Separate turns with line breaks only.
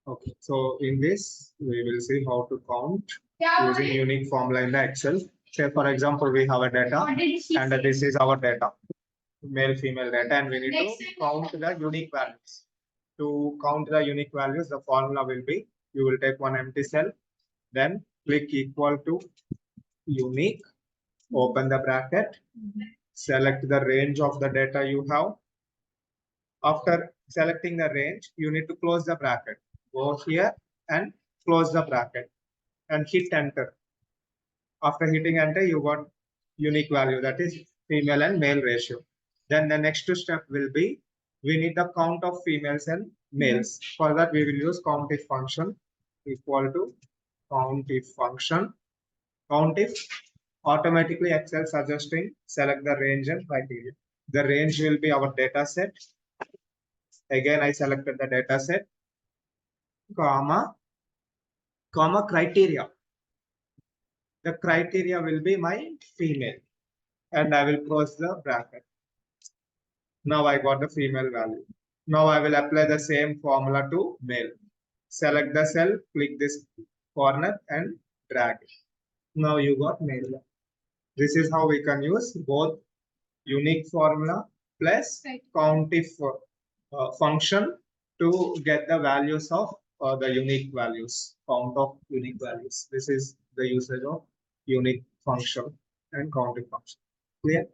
Okay, so in this, we will see how to count using unique formula in the Excel. Say, for example, we have a data and this is our data, male, female data, and we need to count the unique values. To count the unique values, the formula will be, you will take one empty cell, then click equal to unique, open the bracket, select the range of the data you have. After selecting the range, you need to close the bracket. Go here and close the bracket and hit enter. After hitting enter, you got unique value, that is female and male ratio. Then the next step will be, we need the count of females and males. For that, we will use countif function equal to countif function. Countif automatically Excel suggesting select the range and criteria. The range will be our data set. Again, I selected the data set, comma criteria. The criteria will be my female, and I will close the bracket. Now I got the female value. Now I will apply the same formula to male. Select the cell, click this corner and drag it. Now you got male. This is how we can use both unique formula plus countif function to get the values of the unique values, count of unique values. This is the usage of unique function and countif function. Clear?